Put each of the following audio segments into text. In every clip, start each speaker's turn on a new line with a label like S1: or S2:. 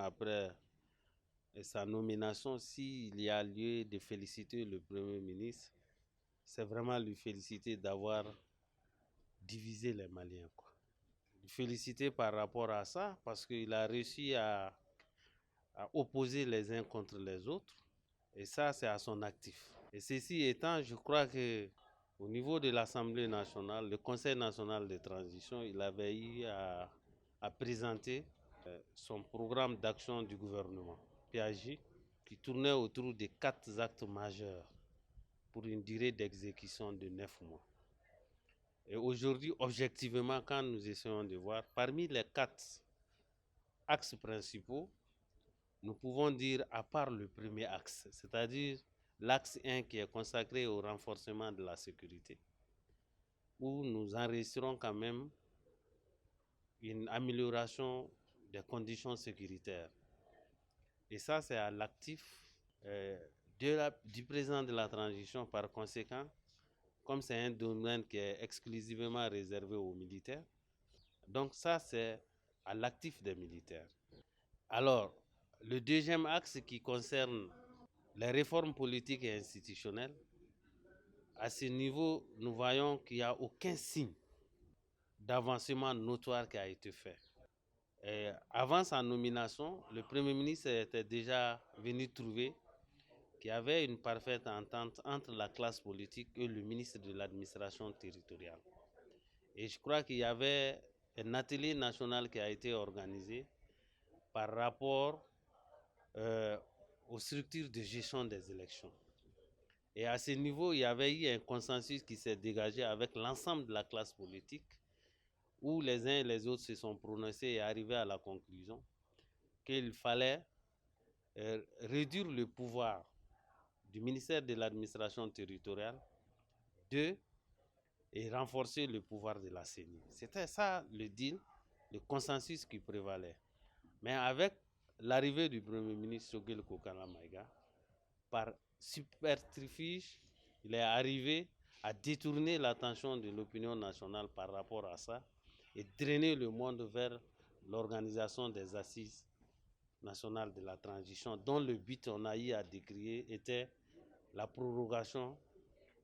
S1: après sa nomination, s'il y a lieu de féliciter le Premier ministre, c'est vraiment lui féliciter d'avoir divisé les Maliens, quoi. Lui féliciter par rapport à ça, parce qu'il a réussi à opposer les uns contre les autres, et ça, c'est à son actif. Et ceci étant, je crois que au niveau de l'Assemblée nationale, le Conseil national de transition, il avait eu à présenter son programme d'action du gouvernement, PAJ, qui tournait autour de 4 actes majeurs pour une durée d'exécution de 9 mois. Et aujourd'hui, objectivement, quand nous essayons de voir, parmi les 4 axes principaux, nous pouvons dire, à part le premier axe, c'est-à-dire l'axe 1 qui est consacré au renforcement de la sécurité, où nous enregistrons quand même une amélioration des conditions sécuritaires. Et ça, c'est à l'actif du président de la transition. Par conséquent, comme c'est un domaine qui est exclusivement réservé aux militaires, donc ça, c'est à l'actif des militaires. Alors, le deuxième axe qui concerne les réformes politiques et institutionnelles, à ce niveau, nous voyons qu'il n'y a aucun signe d'avancement notoire qui a été fait. Et avant sa nomination, le Premier ministre était déjà venu trouver qu'il y avait une parfaite entente entre la classe politique et le ministre de l'administration territoriale. Et je crois qu'il y avait un atelier national qui a été organisé par rapport aux structures de gestion des élections. Et à ce niveau, il y avait eu un consensus qui s'est dégagé avec l'ensemble de la classe politique, où les uns et les autres se sont prononcés et arrivés à la conclusion qu'il fallait réduire le pouvoir du ministère de l'administration territoriale et renforcer le pouvoir de la CENI. C'était ça le deal, le consensus qui prévalait. Mais avec l'arrivée du Premier ministre Choguel Kokana Maïga, par subterfuge, il est arrivé à détourner l'attention de l'opinion nationale par rapport à ça et drainer le monde vers l'organisation des assises nationales de la transition, dont le but, on a eu à décrire, était la prorogation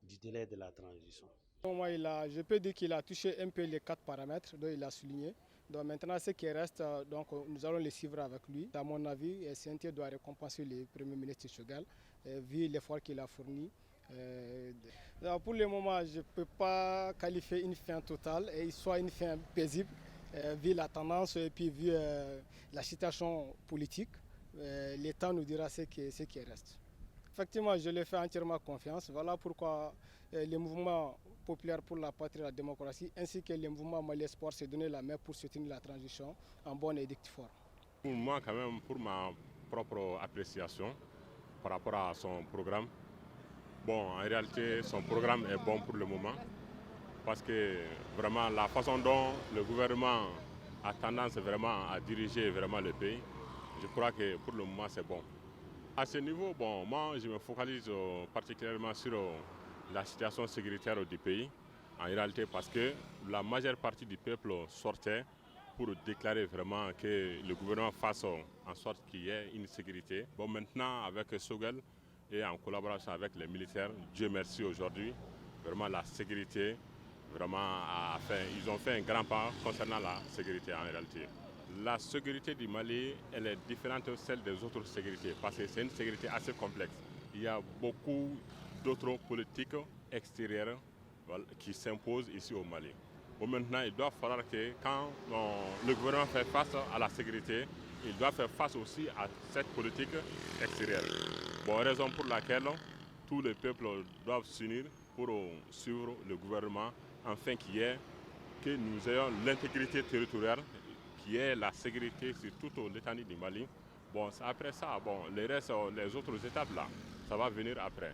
S1: du délai de la transition.
S2: Je peux dire qu'il a touché un peu les 4 paramètres dont il a souligné. Donc maintenant, ce qui reste, donc, nous allons les suivre avec lui. À mon avis, CNT doit récompenser le Premier ministre Choguel, vu l'effort qu'il a fourni. Pour le moment, je ne peux pas qualifier une fin totale et soit une fin paisible, vu la tendance et puis vu la situation politique. Le temps nous dira ce qui reste. Effectivement, je lui fais entièrement confiance. Voilà pourquoi les mouvements populaires pour la patrie et la démocratie, ainsi que les mouvements Mali Espoir, s'est donné la main pour soutenir la transition en bonne et due forme.
S3: Pour moi, quand même, pour ma propre appréciation par rapport à son programme, bon, en réalité, son programme est bon pour le moment, parce que vraiment la façon dont le gouvernement a tendance vraiment à diriger vraiment le pays, je crois que pour le moment, c'est bon. À ce niveau, bon, moi, je me focalise particulièrement sur la situation sécuritaire du pays, en réalité parce que la majeure partie du peuple sortait pour déclarer vraiment que le gouvernement fasse en sorte qu'il y ait une sécurité. Bon, maintenant, avec Choguel et en collaboration avec les militaires, Dieu merci aujourd'hui, vraiment la sécurité, vraiment ils ont fait un grand pas concernant la sécurité en réalité. La sécurité du Mali, elle est différente de celle des autres sécurités parce que c'est une sécurité assez complexe. Il y a beaucoup d'autres politiques extérieures qui s'imposent ici au Mali. Bon, maintenant, il doit falloir que quand le gouvernement fait face à la sécurité, il doit faire face aussi à cette politique extérieure. Bon, raison pour laquelle tous les peuples doivent s'unir pour suivre le gouvernement afin que nous ayons l'intégrité territoriale, qui est la sécurité sur toute l'étendue du Mali. Bon, après ça, bon, les autres étapes là, ça va venir après.